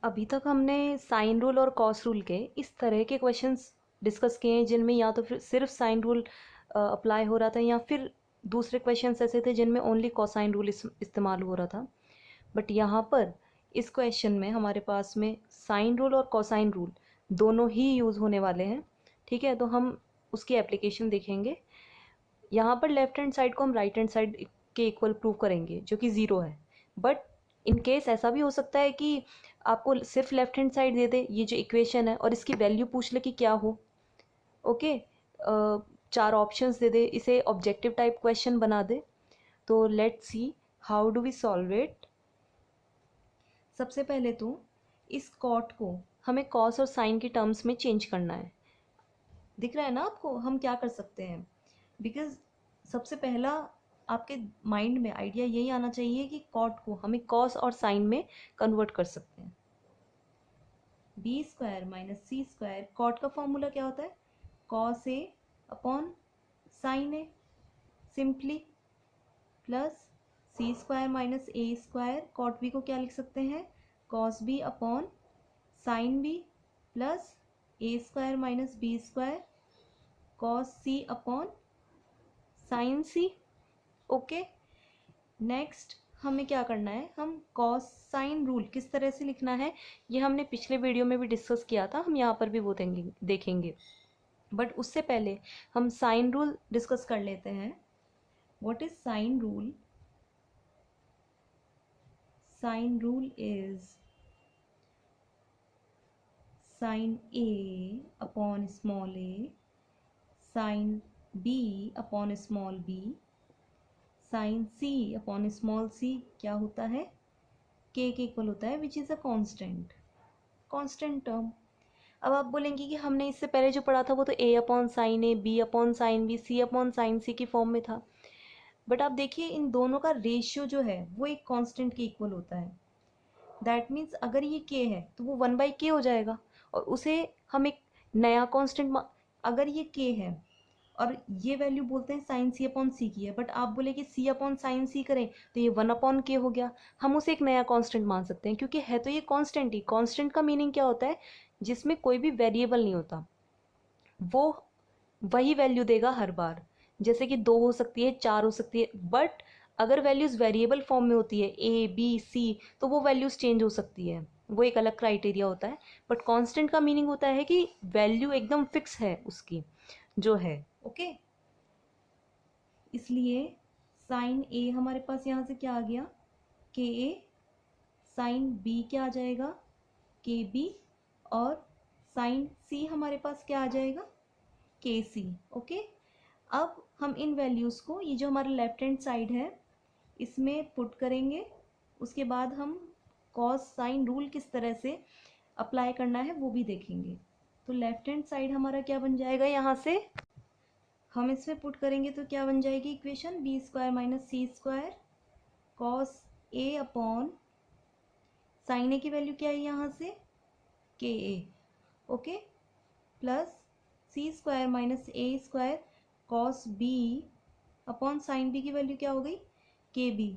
अभी तक हमने साइन रूल और कॉस रूल के इस तरह के क्वेश्चंस डिस्कस किए हैं जिनमें या तो फिर सिर्फ साइन रूल अप्लाई हो रहा था या फिर दूसरे क्वेश्चंस ऐसे थे जिनमें ओनली कॉसाइन रूल इस्तेमाल हो रहा था। बट यहाँ पर इस क्वेश्चन में हमारे पास में साइन रूल और कॉसाइन रूल दोनों ही यूज़ होने वाले हैं। ठीक है, तो हम उसकी एप्लीकेशन देखेंगे। यहाँ पर लेफ्ट हैंड साइड को हम राइट हैंड साइड के इक्वल प्रूव करेंगे जो कि ज़ीरो है। बट इन केस ऐसा भी हो सकता है कि आपको सिर्फ लेफ्ट हैंड साइड दे दे ये जो इक्वेशन है और इसकी वैल्यू पूछ ले कि क्या हो। ओके, चार ऑप्शंस दे दे, इसे ऑब्जेक्टिव टाइप क्वेश्चन बना दे। तो let's see how do we solve it. सबसे पहले तो इस कॉट को हमें कॉस और साइन की टर्म्स में चेंज करना है। दिख रहा है ना आपको हम क्या कर सकते हैं? बिकॉज सबसे पहला आपके माइंड में आइडिया यही आना चाहिए कि कॉट को हमें कॉस और साइन में कन्वर्ट कर सकते हैं। B square minus C square, cot का फॉर्मूला क्या होता है? Cos A upon sine A simply, plus C square minus A square, cot B को क्या लिख सकते हैं? Cos B upon sine B, plus A square minus B square cos C upon sine C. Okay, next हमें क्या करना है? हम कॉस साइन रूल किस तरह से लिखना है ये हमने पिछले वीडियो में भी डिस्कस किया था, हम यहाँ पर भी वो देखेंगे। बट उससे पहले हम साइन रूल डिस्कस कर लेते हैं। What is sine rule? Sine rule is sin A upon small a, sin B upon small b, sin C upon small c क्या होता है? K के इक्वल होता है, which is a constant term. अब आप बोलेंगे कि हमने इससे पहले जो पढ़ा था वो तो A upon sine A, B upon sine B, C upon sine C की फॉर्म में था। बट आप देखिए इन दोनों का रेशियो जो है वो एक कांस्टेंट के इक्वल होता है। दैट मीन्स अगर ये K है तो वो 1/K हो जाएगा और उसे हम एक नया कांस्टेंट, अगर ये K है और ये वैल्यू बोलते हैं साइन सी अपॉन सी की है, बट आप बोले कि सी अपॉन साइन सी करें तो ये 1/K हो गया। हम उसे एक नया कांस्टेंट मान सकते हैं क्योंकि है तो ये कांस्टेंट ही। कांस्टेंट का मीनिंग क्या होता है? जिसमें कोई भी वेरिएबल नहीं होता, वो वही वैल्यू देगा हर बार। जैसे कि 2 हो सकती है, 4 हो सकती है, बट अगर वैल्यूज वेरिएबल फॉर्म में होती है ए बी सी तो वो वैल्यूज चेंज हो सकती है, वो एक अलग क्राइटेरिया होता है। बट कांस्टेंट का मीनिंग होता है कि वैल्यू एकदम फिक्स है उसकी जो है। ओके, इसलिए साइन ए हमारे पास यहाँ से क्या आ गया? के ए। साइन बी क्या आ जाएगा? के बी। और साइन सी हमारे पास क्या आ जाएगा? के सी। ओके, अब हम इन वैल्यूज़ को, ये जो हमारा लेफ्ट हैंड साइड है इसमें पुट करेंगे। उसके बाद हम कॉस साइन रूल किस तरह से अप्लाई करना है वो भी देखेंगे। तो लेफ्ट हैंड साइड हमारा क्या बन जाएगा? यहाँ से हम इसमें पुट करेंगे तो क्या बन जाएगी equation? B square minus C square cos A upon sine A की वैल्यू क्या है यहाँ से? K A. Okay, plus C square minus A square cos B upon sine B की वैल्यू क्या हो गई? K B,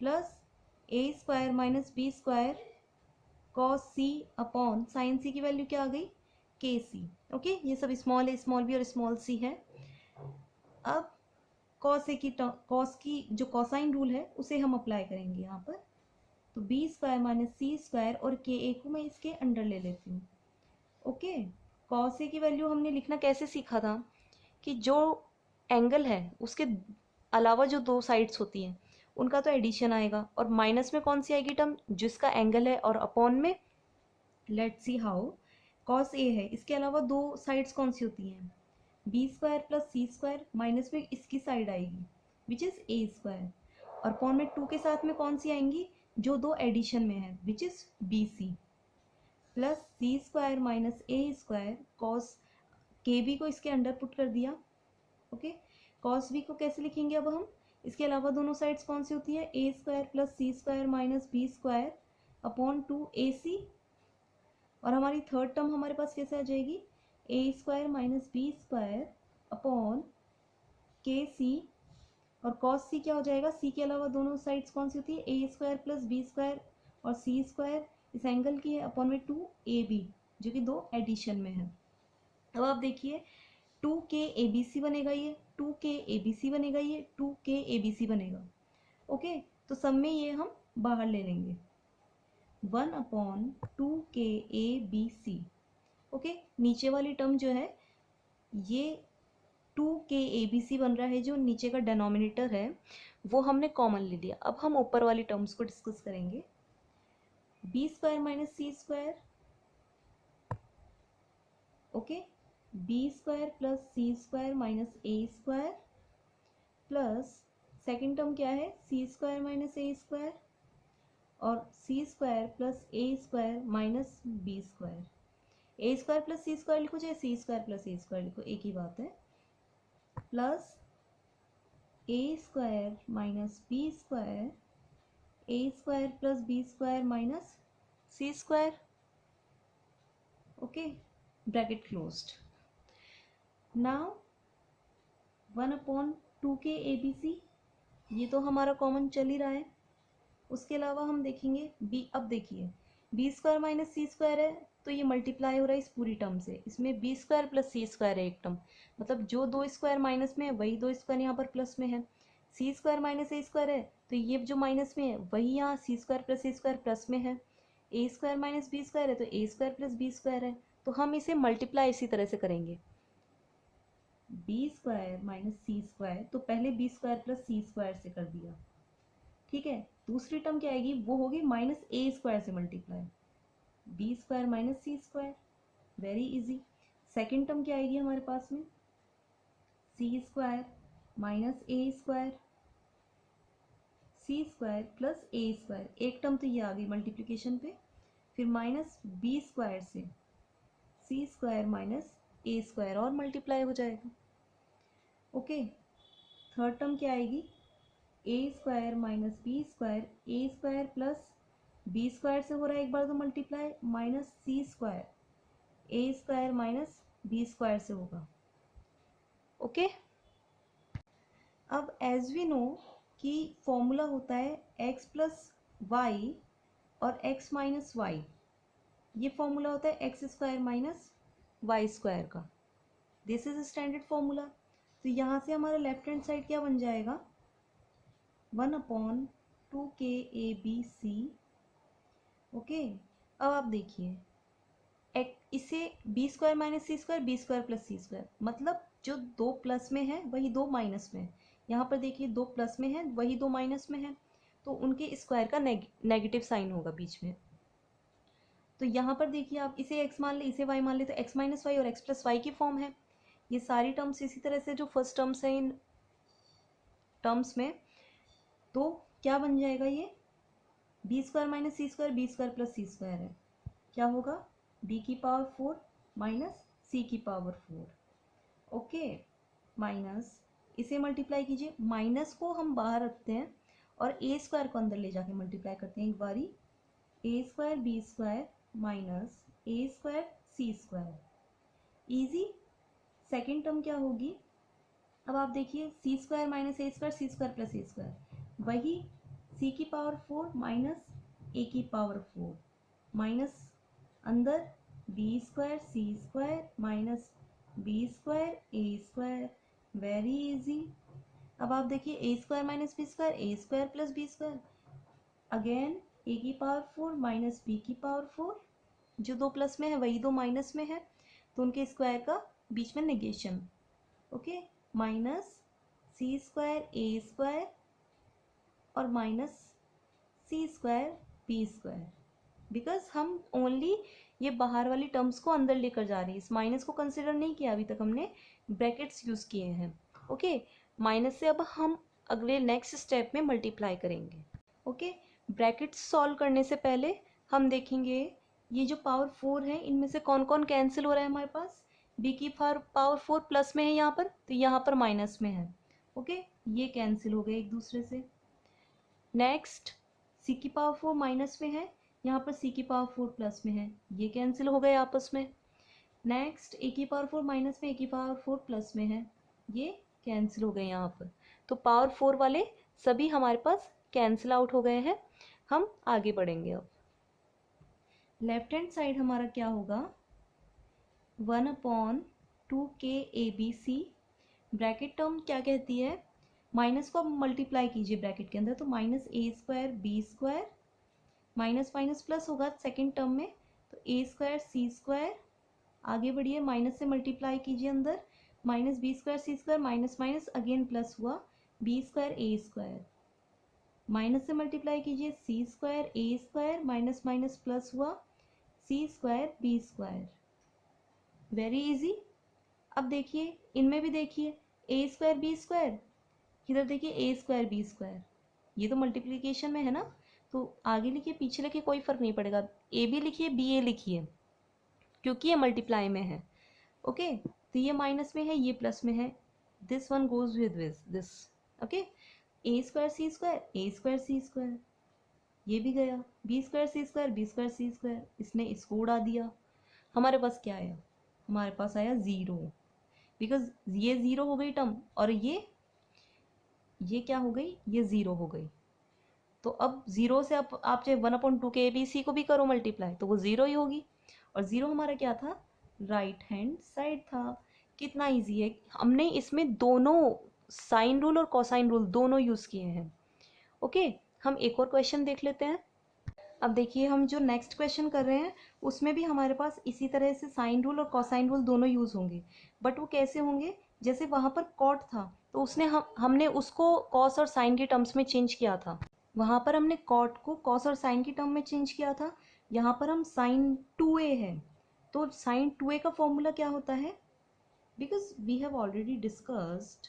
plus A square minus B square cos C upon sine C की वैल्यू क्या आ गई? के सी। ओके, ये सब स्मॉल ए स्मॉल बी और स्मॉल सी है। अब कॉस ए की कॉस की जो कॉसाइन रूल है उसे हम अप्लाई करेंगे यहाँ पर। तो B square minus C square और के ए को मैं इसके अंडर ले लेती हूँ। ओके, कॉस ए की वैल्यू हमने लिखना कैसे सीखा था कि जो एंगल है उसके अलावा जो दो साइड्स होती हैं उनका तो एडिशन आएगा, और माइनस में कौन सी आएगी टर्म? जिसका एंगल है, और अपॉन में let's see how. Cos A है, इसके अलावा दो साइड्स कौन सी होती हैं? B square plus C square, minus में इसकी साइड आएगी विच इज़ ए स्क्वायर, और अपॉन में 2 के साथ में कौन सी आएंगी? जो दो एडिशन में है which is B C, plus C square minus A square cos के बी को इसके अंडर पुट कर दिया। ओके, कॉस बी को कैसे लिखेंगे अब हम? इसके अलावा दोनों साइड्स कौन सी होती है? A square plus C square minus B square upon 2ac, और हमारी थर्ड टर्म हमारे पास कैसे आ जाएगी? A square minus B square upon K C, और कॉस सी क्या हो जाएगा? सी के अलावा दोनों साइड्स कौन सी होती है? A square plus B square और सी स्क्वायर इस एंगल की है अपॉन में 2AB जो कि 2 एडिशन में है। अब आप देखिए 2KABC बनेगा, ये 2KABC बनेगा, ये 2KABC बनेगा। ओके, तो सब में ये हम बाहर ले लेंगे 1/2KABC। ओके, नीचे वाली टर्म जो है ये 2KABC बन रहा है, जो नीचे का डिनोमिनेटर है वो हमने कॉमन ले लिया। अब हम ऊपर वाली टर्म्स को डिस्कस करेंगे। B² minus C², okay, B² plus C² minus A² plus second term क्या है C² माइनस A² और C² plus A² minus B²। A² plus C² लिखो चाहे C² प्लस A² लिखो, एक ही बात है, plus A² minus B² A² plus B² minus C²। Okay, bracket closed. Now 1/2KABC, ये तो हमारा कॉमन चल ही रहा है। उसके अलावा हम देखेंगे B। अब देखिए B² माइनस C² है तो ये मल्टीप्लाई हो रहा है इस पूरी टर्म से। इसमें B² प्लस C² है एक टर्म, मतलब जो 2 स्क्वायर माइनस में है वही 2 स्क्वायर यहाँ पर प्लस में है। C² माइनस A² है तो ये जो माइनस में है वही यहाँ C² प्लस A² प्लस में है। A² माइनस B² है तो A² प्लस B² है, तो हम इसे मल्टीप्लाई इसी तरह से करेंगे। B² माइनस C², तो पहले B² प्लस C² से कर दिया, ठीक है। दूसरी टर्म क्या आएगी, वो होगी माइनस A² से multiply, B² minus C², very easy. Second term क्या आएगी हमारे पास में, C² minus A² C² plus A², एक टर्म तो ये आ गई मल्टीप्लिकेशन पे, फिर माइनस B² से C² माइनस A² और मल्टीप्लाई हो जाएगा। ओके, थर्ड टर्म क्या आएगी, A² minus B² A² plus B² से हो रहा है एक बार तो multiply, minus C² A² minus B² से होगा। ओके, अब एज वी नो कि फॉर्मूला होता है x प्लस वाई और x माइनस वाई, ये फॉर्मूला होता है x² माइनस y² का। This is standard formula. तो यहाँ से हमारा लेफ्ट हैंड साइड क्या बन जाएगा, 1/2KABC। ओके, अब आप देखिए इसे B² minus C² B² plus C², मतलब जो 2 प्लस में है वही 2 माइनस में है। यहाँ पर देखिए 2 प्लस में है वही 2 माइनस में है, तो उनके स्क्वायर का नेगेटिव साइन होगा बीच में। तो यहाँ पर देखिए आप इसे x मान ले इसे y मान ले, तो x माइनस वाई और x प्लस वाई की फॉर्म है। ये सारी टर्म्स इसी तरह से जो फर्स्ट टर्म्स है इन टर्म्स में, तो क्या बन जाएगा ये B² minus C² B² plus C² है, क्या होगा b की पावर 4 माइनस c की पावर 4। ओके, माइनस इसे मल्टीप्लाई कीजिए, माइनस को हम बाहर रखते हैं और A² को अंदर ले जाके मल्टीप्लाई करते हैं एक बारी, A² B² minus A² C², easy. Second term क्या होगी, अब आप देखिए C² minus A² C² plus A², वही c की पावर 4 माइनस a की पावर 4, माइनस अंदर B² C² minus B² A², very easy. अब आप देखिए A² minus B² A² plus B², again a की पावर 4 माइनस b की पावर 4, जो 2 प्लस में है वही 2 माइनस में है, तो उनके स्क्वायर का बीच में negation. Okay, minus C² A² और माइनस C² B², बिकॉज हम ओनली ये बाहर वाली टर्म्स को अंदर लेकर जा रहे हैं, इस माइनस को कंसिडर नहीं किया अभी तक हमने, ब्रैकेट्स यूज़ किए हैं। ओके, माइनस से अब हम अगले नेक्स्ट स्टेप में मल्टीप्लाई करेंगे। ओके, ब्रैकेट्स सॉल्व करने से पहले हम देखेंगे ये जो पावर 4 है इनमें से कौन कौन कैंसिल हो रहा है हमारे पास, b की पावर 4 प्लस में है यहाँ पर, तो यहाँ पर माइनस में है। ओके, ये कैंसिल हो गए एक दूसरे से। नेक्स्ट c की पावर 4 माइनस में है, यहाँ पर c की पावर 4 प्लस में है, ये कैंसिल हो गए आपस में। नेक्स्ट a की पावर 4 माइनस में a की पावर 4 प्लस में है, ये कैंसिल हो गए यहाँ पर। तो पावर 4 वाले सभी हमारे पास कैंसिल आउट हो गए हैं। हम आगे बढ़ेंगे अब। लेफ्ट हैंड साइड हमारा क्या होगा, 1/2k(ABC), ब्रैकेट टर्म क्या कहती है, माइनस को अब मल्टीप्लाई कीजिए ब्रैकेट के अंदर, तो -a²b², माइनस माइनस प्लस होगा सेकेंड टर्म में, तो a²c², आगे बढ़िए माइनस से मल्टीप्लाई कीजिए अंदर, -b²c², minus minus again plus हुआ, b²a², माइनस से मल्टीप्लाई कीजिए c²a², माइनस माइनस प्लस हुआ c²b²। Very easy. अब देखिए इनमें भी देखिए a²b², इधर देखिए a²b², ये तो मल्टीप्लिकेशन में है ना, तो आगे लिखिए पीछे लिखिए कोई फर्क नहीं पड़ेगा, a भी लिखिए b a लिखिए, क्योंकि ये मल्टीप्लाई में है। ओके, तो ये माइनस में है, ये प्लस में है, this one goes with this. Okay, a²c², a²c², ये भी गया, b²c², b²c², इसने इसको उड़ा दिया, हमारे पास क्या आया, हमारे पास आया 0, बिकॉज ये 0 हो गई टर्म, और ये क्या हो गई, ये 0 हो गई। तो अब 0 से आप चाहे 1/2k(ABC) को भी करो मल्टीप्लाई, तो वो 0 ही होगी, और 0 हमारा क्या था, राइट हैंड साइड था। कितना इजी है, हमने इसमें दोनों साइन रूल और कोसाइन रूल दोनों यूज़ किए हैं। ओके, हम एक और क्वेश्चन देख लेते हैं। अब देखिए हम जो नेक्स्ट क्वेश्चन कर रहे हैं उसमें भी हमारे पास इसी तरह से साइन रूल और कोसाइन रूल दोनों यूज़ होंगे, बट वो कैसे होंगे, जैसे वहाँ पर कॉट था तो उसने हमने उसको कॉस और साइन के टर्म्स में चेंज किया था, वहाँ पर हमने कॉट को कॉस और साइन की टर्म में चेंज किया था, यहाँ पर हम साइन 2a है, तो साइन 2a का फॉर्मूला क्या होता है, because we have already discussed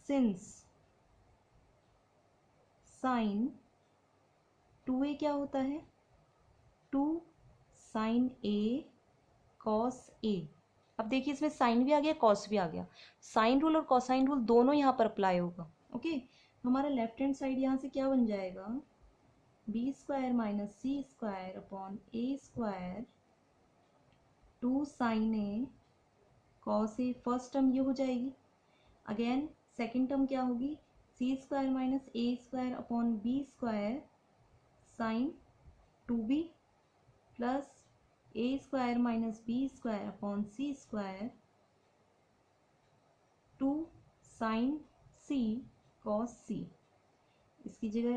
since sine 2a क्या होता है, 2 साइन a कॉस a। अब देखिए इसमें साइन भी आ गया, कॉस भी आ गया, साइन रूल और कॉसाइन रूल दोनों यहाँ पर अप्लाई होगा। ओके, हमारा लेफ्ट हैंड साइड यहाँ से क्या बन जाएगा, b² - c²/a², 2 sine a cos a, first term ये हो जाएगी, अगेन सेकेंड टर्म क्या होगी, c² - a²/b² sine 2b plus a² - b²/c², 2 sine c cos c। इसकी जगह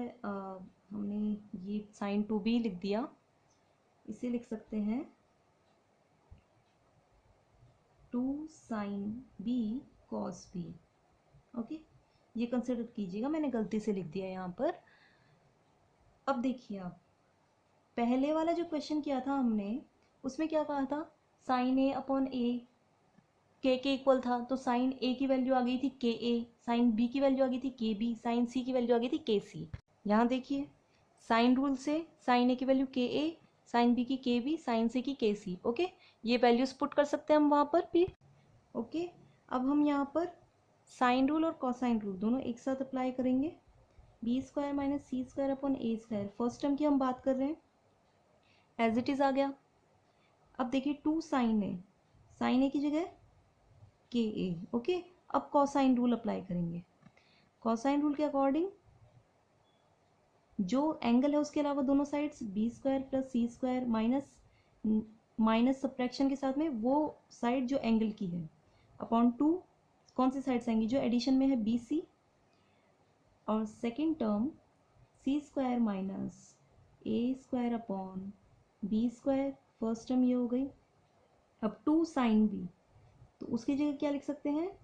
हमने ये साइन 2b लिख दिया, इसे लिख सकते हैं 2 sine b cos b। Okay, ये कंसिडर कीजिएगा, मैंने गलती से लिख दिया यहाँ पर। अब देखिए आप पहले वाला जो क्वेश्चन किया था हमने, उसमें क्या कहा था, साइन a/a के इक्वल था, तो साइन a की वैल्यू आ गई थी ka, साइन b की वैल्यू आ गई थी kb, साइन c की वैल्यू आ गई थी kc। यहाँ देखिए साइन रूल से साइन a की वैल्यू ka, साइन b की kb, साइन c की kc। ओके, ये वैल्यूज पुट कर सकते हैं हम वहाँ पर भी। ओके, अब हम यहाँ पर साइन रूल और कॉसाइन रूल दोनों एक साथ अप्लाई करेंगे, b² - c²/a², फर्स्ट टर्म की हम बात कर रहे हैं, एज इट इज़ आ गया। अब देखिए 2 साइन a की जगह ka। ओके, अब कॉसाइन रूल अप्लाई करेंगे, कॉसाइन रूल के अकॉर्डिंग जो एंगल है उसके अलावा दोनों sides b² + c² minus subtraction के साथ में वो साइड जो एंगल की है अपॉन 2, कौन सी साइड्स आएंगी, जो एडिशन में है bc, और second term c² - a²/b², first term ये हो गई। अब 2 साइन b, तो उसकी जगह क्या लिख सकते हैं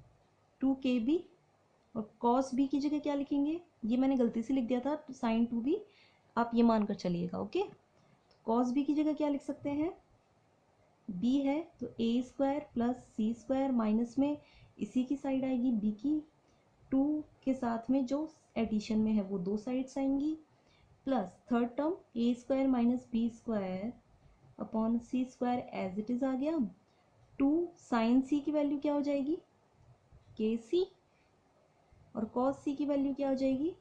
2kb, और कॉस b की जगह क्या लिखेंगे, ये मैंने गलती से लिख दिया था, तो साइन 2b, आप ये मानकर चलिएगा। ओके, कॉस b की जगह क्या लिख सकते हैं, b है तो a² + c², माइनस में इसी की साइड आएगी b की, 2 के साथ में जो एडिशन में है वो दो साइड्स आएंगी, plus third term a² - b²/c² as it is आ गया, 2 साइन c की वैल्यू क्या हो जाएगी kc, और कॉस c की वैल्यू क्या हो जाएगी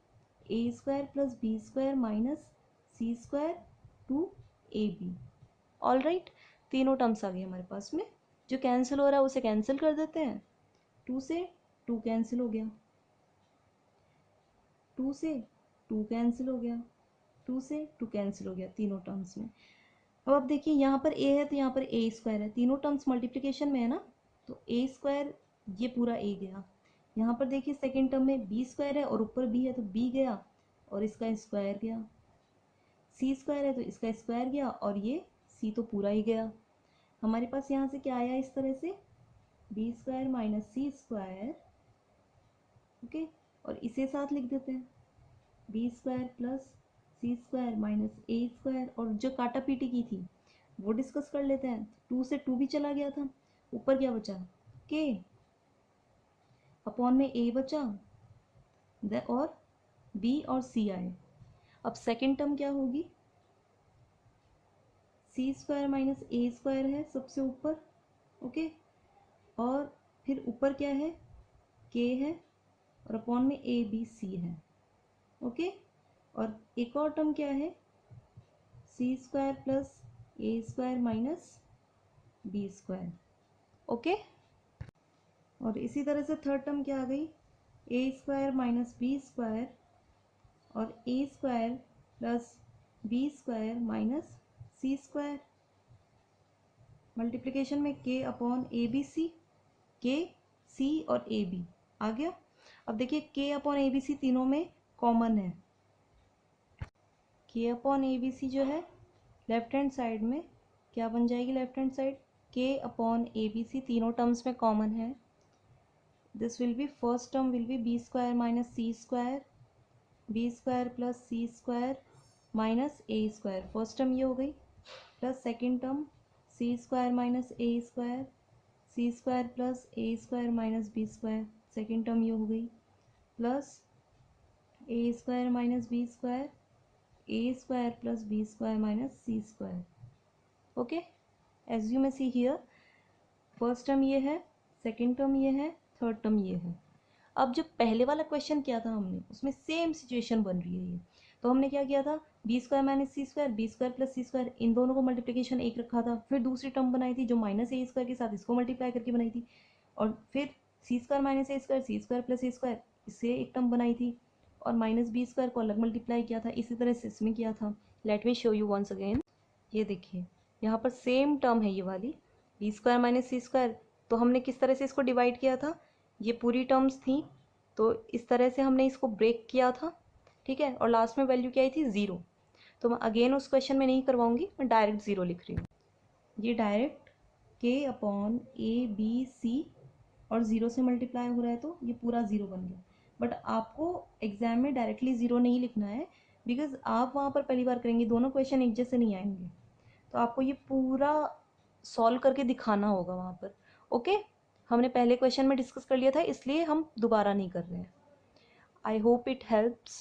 a² + b² - c², 2ab। All right, तीनों टर्म्स आ गए हमारे पास में, जो कैंसिल हो रहा है उसे कैंसिल कर देते हैं, 2 से 2 कैंसिल हो गया, 2 से 2 कैंसिल हो गया, 2 से 2 कैंसिल हो गया तीनों टर्म्स में। अब आप देखिए यहाँ पर a है तो यहाँ पर a स्क्वायर है, तीनों टर्म्स मल्टीप्लिकेशन में है ना, तो a स्क्वायर ये पूरा a गया। यहाँ पर देखिए सेकेंड टर्म में b स्क्वायर है और ऊपर b है तो b गया और इसका स्क्वायर गया, c स्क्वायर है तो इसका स्क्वायर गया और ये c तो पूरा ही गया। हमारे पास यहाँ से क्या आया इस तरह से b square minus C square, okay, और इसे साथ लिख देते हैं B square plus C square minus A square, और जो काटा पीटी की थी वो डिस्कस कर लेते हैं। 2 से 2 भी चला गया था, ऊपर क्या बचा के अपॉन में ए बचा और बी और सी आए। अब सेकेंड टर्म क्या होगी, सी स्क्वायर माइनस ए स्क्वायर है सबसे ऊपर, ओके, और फिर ऊपर क्या है के है और अपॉन में ए बी सी है, ओके, और एक और टर्म क्या है C square plus A square minus B square, okay. और इसी तरह से थर्ड टर्म क्या आ गई A square minus B square और A square plus B square minus C square, multiplication में के अपॉन ए बी सी, के सी और ए बी आ गया। अब देखिए के अपॉन ए बी सी तीनों में कॉमन है, के अपॉन ए बी सी जो है लेफ्ट हैंड साइड में क्या बन जाएगी, left hand side K upon A B C तीनों टर्म्स में कॉमन है। This will be first term will be B square minus C square, B square plus C square minus A square, first term ये हो गई, plus second term C square minus A square, C square plus A square minus B square, second term ये हो गई, plus A square minus B square, A square plus B square minus C square, okay. As you may see here first term ये है, second term ये है, third term ये है। अब जो पहले वाला क्वेश्चन किया था हमने उसमें सेम सिचुएशन बन रही है ये, तो हमने क्या किया था B square minus C square, B square plus C square, इन दोनों को मल्टीप्लिकेशन एक रखा था, फिर दूसरी टर्म बनाई थी जो माइनस ए स्क्वायर के साथ इसको मल्टीप्लाई करके बनाई थी, और फिर सी square minus A square, C square plus A square, इससे एक टर्म बनाई थी और माइनस बी स्क्वायर को अलग मल्टीप्लाई किया था, इसी तरह से इसमें किया था। Let me show you once again, ये देखिए यहाँ पर सेम टर्म है ये वाली B square minus C square, तो हमने किस तरह से इसको डिवाइड किया था, ये पूरी टर्म्स थी तो इस तरह से हमने इसको ब्रेक किया था, ठीक है, और लास्ट में वैल्यू क्या आई थी 0, तो मैं अगेन उस क्वेश्चन में नहीं करवाऊंगी, मैं डायरेक्ट 0 लिख रही हूँ, ये डायरेक्ट के अपॉन ए बी सी और 0 से मल्टीप्लाई हो रहा है तो ये पूरा 0 बन गया। बट आपको एग्जाम में डायरेक्टली 0 नहीं लिखना है, बिकॉज आप वहाँ पर पहली बार करेंगे, दोनों क्वेश्चन एक जैसे नहीं आएंगे, तो आपको ये पूरा सॉल्व करके दिखाना होगा वहाँ पर, ओके। हमने पहले क्वेश्चन में डिस्कस कर लिया था इसलिए हम दोबारा नहीं कर रहे हैं। I hope it helps.